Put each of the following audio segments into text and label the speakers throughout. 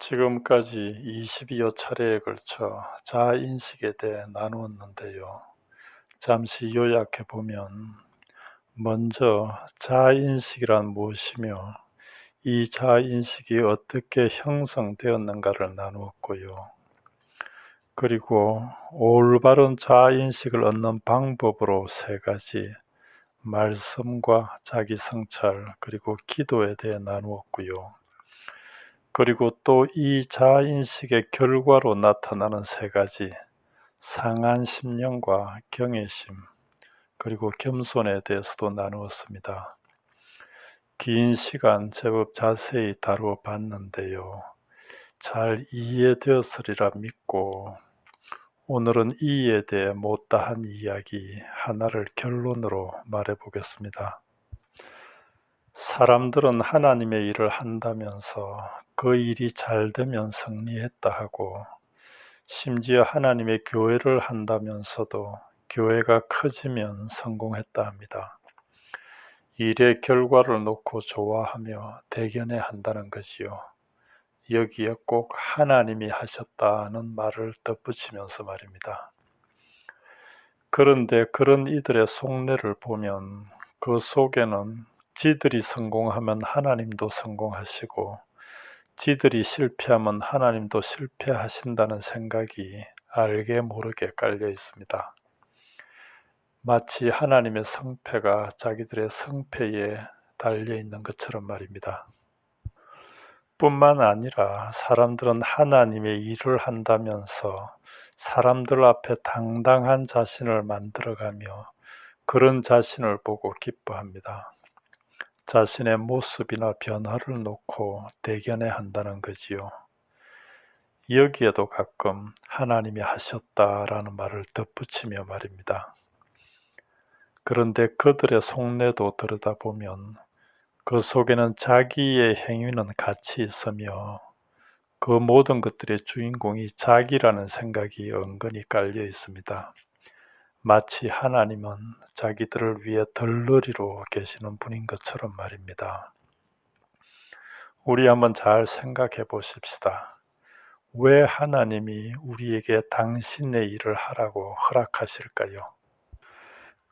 Speaker 1: 지금까지 20여 차례에 걸쳐 자아인식에 대해 나누었는데요. 잠시 요약해 보면, 먼저 자아인식이란 무엇이며 이 자아인식이 어떻게 형성되었는가를 나누었고요. 그리고 올바른 자아인식을 얻는 방법으로 세 가지, 말씀과 자기 성찰, 그리고 기도에 대해 나누었고요. 그리고 또 이 자아인식의 결과로 나타나는 세 가지, 상한 심령과 경외심, 그리고 겸손에 대해서도 나누었습니다. 긴 시간 제법 자세히 다루어 봤는데요. 잘 이해되었으리라 믿고, 오늘은 이에 대해 못다한 이야기 하나를 결론으로 말해 보겠습니다. 사람들은 하나님의 일을 한다면서 그 일이 잘 되면 승리했다 하고, 심지어 하나님의 교회를 한다면서도 교회가 커지면 성공했다 합니다. 일의 결과를 놓고 좋아하며 대견해 한다는 것이요. 여기에 꼭 하나님이 하셨다는 말을 덧붙이면서 말입니다. 그런데 그런 이들의 속내를 보면 그 속에는 지들이 성공하면 하나님도 성공하시고, 지들이 실패하면 하나님도 실패하신다는 생각이 알게 모르게 깔려 있습니다. 마치 하나님의 성패가 자기들의 성패에 달려 있는 것처럼 말입니다. 뿐만 아니라 사람들은 하나님의 일을 한다면서 사람들 앞에 당당한 자신을 만들어가며 그런 자신을 보고 기뻐합니다. 자신의 모습이나 변화를 놓고 대견해 한다는 거지요. 여기에도 가끔 하나님이 하셨다라는 말을 덧붙이며 말입니다. 그런데 그들의 속내도 들여다보면 그 속에는 자기의 행위는 같이 있으며 그 모든 것들의 주인공이 자기라는 생각이 은근히 깔려 있습니다. 마치 하나님은 자기들을 위해 덜러리로 계시는 분인 것처럼 말입니다. 우리 한번 잘 생각해 보십시다. 왜 하나님이 우리에게 당신의 일을 하라고 허락하실까요?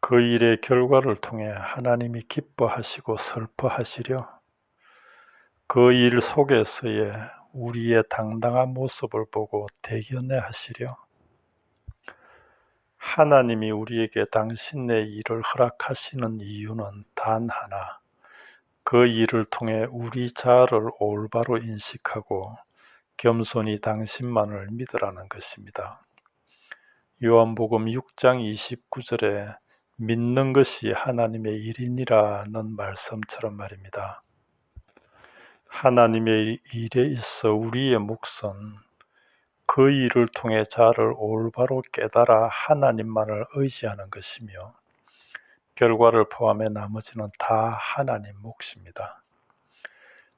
Speaker 1: 그 일의 결과를 통해 하나님이 기뻐하시고 슬퍼하시려? 그 일 속에서의 우리의 당당한 모습을 보고 대견해 하시려? 하나님이 우리에게 당신의 일을 허락하시는 이유는 단 하나, 그 일을 통해 우리 자아를 올바로 인식하고 겸손히 당신만을 믿으라는 것입니다. 요한복음 6장 29절에 믿는 것이 하나님의 일이니라는 말씀처럼 말입니다. 하나님의 일에 있어 우리의 몫은 그 일을 통해 자아를 올바로 깨달아 하나님만을 의지하는 것이며, 결과를 포함해 나머지는 다 하나님 몫입니다.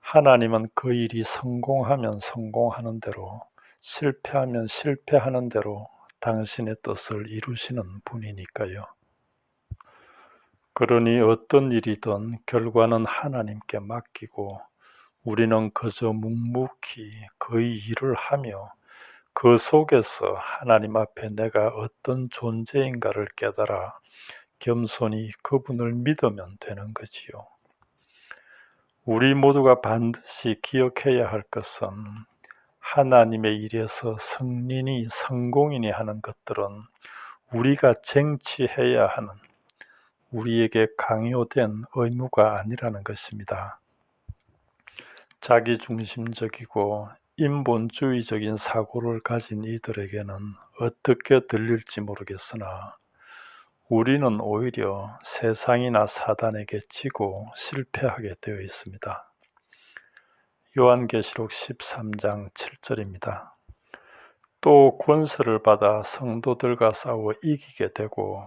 Speaker 1: 하나님은 그 일이 성공하면 성공하는 대로, 실패하면 실패하는 대로 당신의 뜻을 이루시는 분이니까요. 그러니 어떤 일이든 결과는 하나님께 맡기고 우리는 그저 묵묵히 그의 일을 하며 그 속에서 하나님 앞에 내가 어떤 존재인가를 깨달아 겸손히 그분을 믿으면 되는 거지요. 우리 모두가 반드시 기억해야 할 것은 하나님의 일에서 승리니 성공이니 하는 것들은 우리가 쟁취해야 하는, 우리에게 강요된 의무가 아니라는 것입니다. 자기중심적이고 인본주의적인 사고를 가진 이들에게는 어떻게 들릴지 모르겠으나 우리는 오히려 세상이나 사단에게 지고 실패하게 되어 있습니다. 요한계시록 13장 7절입니다. 또 권세를 받아 성도들과 싸워 이기게 되고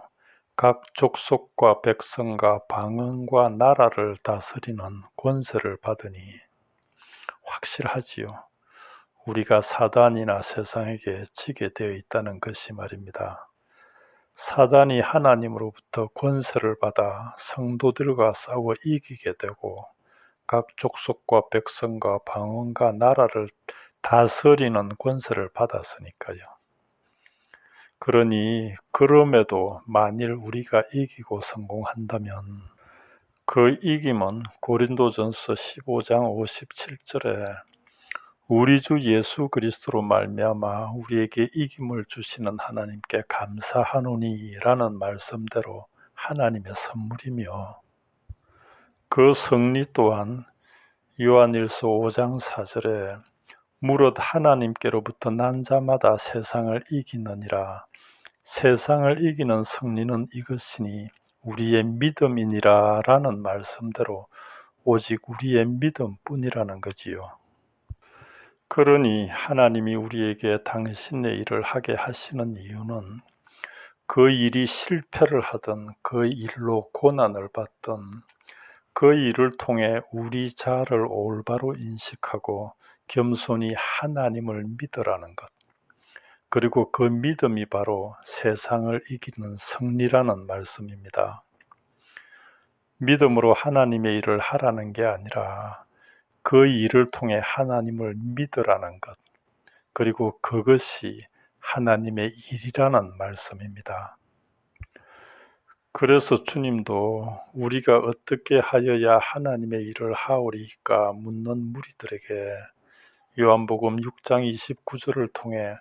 Speaker 1: 각 족속과 백성과 방언과 나라를 다스리는 권세를 받으니, 확실하지요. 우리가 사단이나 세상에게 지게 되어 있다는 것이 말입니다. 사단이 하나님으로부터 권세를 받아 성도들과 싸워 이기게 되고 각 족속과 백성과 방언과 나라를 다스리는 권세를 받았으니까요. 그러니 그럼에도 만일 우리가 이기고 성공한다면 그 이김은 고린도전서 15장 57절에 우리 주 예수 그리스도로 말미암아 우리에게 이김을 주시는 하나님께 감사하노니 라는 말씀대로 하나님의 선물이며, 그 승리 또한 요한일서 5장 4절에 무릇 하나님께로부터 난 자마다 세상을 이기느니라. 세상을 이기는 승리는 이것이니 우리의 믿음이니라 라는 말씀대로 오직 우리의 믿음뿐이라는 거지요. 그러니 하나님이 우리에게 당신의 일을 하게 하시는 이유는 그 일이 실패를 하든 그 일로 고난을 받든 그 일을 통해 우리 자아를 올바로 인식하고 겸손히 하나님을 믿으라는 것, 그리고 그 믿음이 바로 세상을 이기는 승리라는 말씀입니다. 믿음으로 하나님의 일을 하라는 게 아니라 그 일을 통해 하나님을 믿으라는 것, 그리고 그것이 하나님의 일이라는 말씀입니다. 그래서 주님도 우리가 어떻게 하여야 하나님의 일을 하오리까 묻는 무리들에게 요한복음 6장 29절을 통해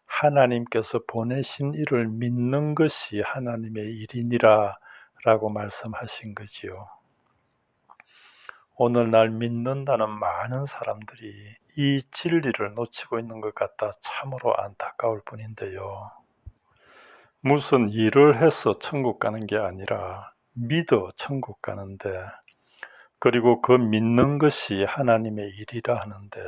Speaker 1: 하나님께서 보내신 일을 믿는 것이 하나님의 일이니라 라고 말씀하신 거지요. 오늘날 믿는다는 많은 사람들이 이 진리를 놓치고 있는 것 같아 참으로 안타까울 뿐인데요. 무슨 일을 해서 천국 가는 게 아니라 믿어 천국 가는데, 그리고 그 믿는 것이 하나님의 일이라 하는데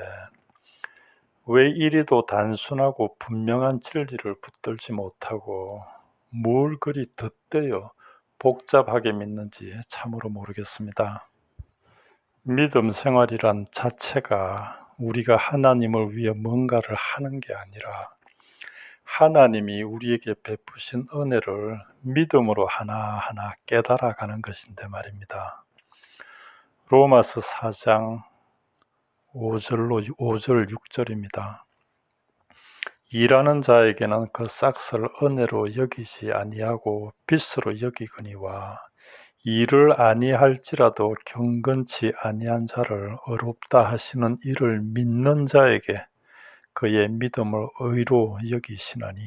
Speaker 1: 왜 이리도 단순하고 분명한 진리를 붙들지 못하고 뭘 그리 덧대어 복잡하게 믿는지 참으로 모르겠습니다. 믿음 생활이란 자체가 우리가 하나님을 위해 뭔가를 하는 게 아니라 하나님이 우리에게 베푸신 은혜를 믿음으로 하나하나 깨달아가는 것인데 말입니다. 로마서 4장 5절 6절입니다. 일하는 자에게는 그 싹을 은혜로 여기지 아니하고 빚으로 여기거니와 일을 아니할지라도 경건치 아니한 자를 의롭다 하시는 이를 믿는 자에게 그의 믿음을 의로 여기시나니.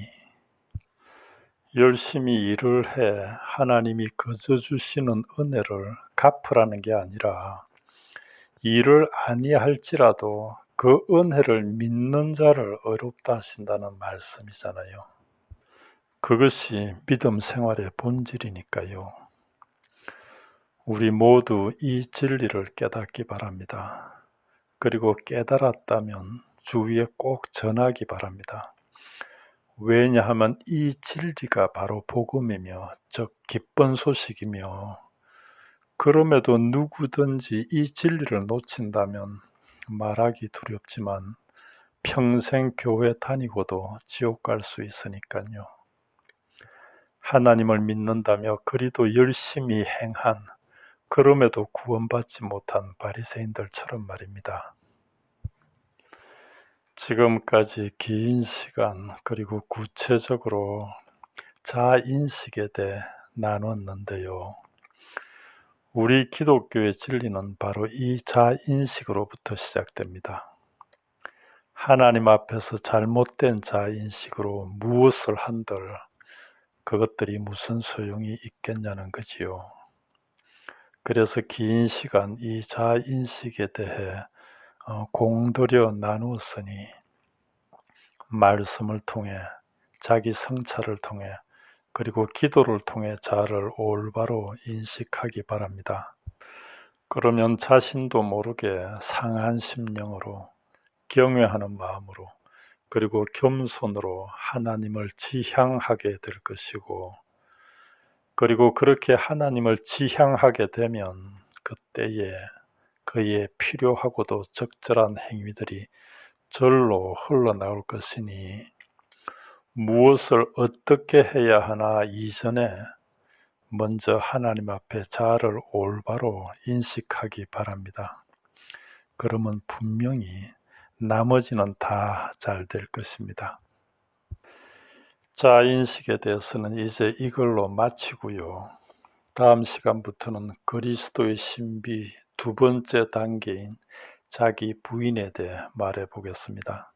Speaker 1: 열심히 일을 해 하나님이 거저 주시는 은혜를 갚으라는 게 아니라 일을 아니할지라도 그 은혜를 믿는 자를 의롭다 하신다는 말씀이잖아요. 그것이 믿음 생활의 본질이니까요. 우리 모두 이 진리를 깨닫기 바랍니다. 그리고 깨달았다면 주위에 꼭 전하기 바랍니다. 왜냐하면 이 진리가 바로 복음이며 즉 기쁜 소식이며, 그럼에도 누구든지 이 진리를 놓친다면 말하기 두렵지만 평생 교회 다니고도 지옥 갈 수 있으니까요. 하나님을 믿는다며 그리도 열심히 행한, 그럼에도 구원받지 못한 바리새인들처럼 말입니다. 지금까지 긴 시간 그리고 구체적으로 자인식에 대해 나눴는데요. 우리 기독교의 진리는 바로 이 자인식으로부터 시작됩니다. 하나님 앞에서 잘못된 자인식으로 무엇을 한들 그것들이 무슨 소용이 있겠냐는 거지요. 그래서 긴 시간 이 자인식에 대해 공들여 나누었으니 말씀을 통해, 자기 성찰을 통해, 그리고 기도를 통해 자아를 올바로 인식하기 바랍니다. 그러면 자신도 모르게 상한 심령으로, 경외하는 마음으로, 그리고 겸손으로 하나님을 지향하게 될 것이고, 그리고 그렇게 하나님을 지향하게 되면 그때에 그의 필요하고도 적절한 행위들이 절로 흘러나올 것이니 무엇을 어떻게 해야 하나 이전에 먼저 하나님 앞에 자아를 올바로 인식하기 바랍니다. 그러면 분명히 나머지는 다 잘 될 것입니다. 자, 인식에 대해서는 이제 이걸로 마치고요. 다음 시간부터는 그리스도의 신비 두 번째 단계인 자기 부인에 대해 말해 보겠습니다.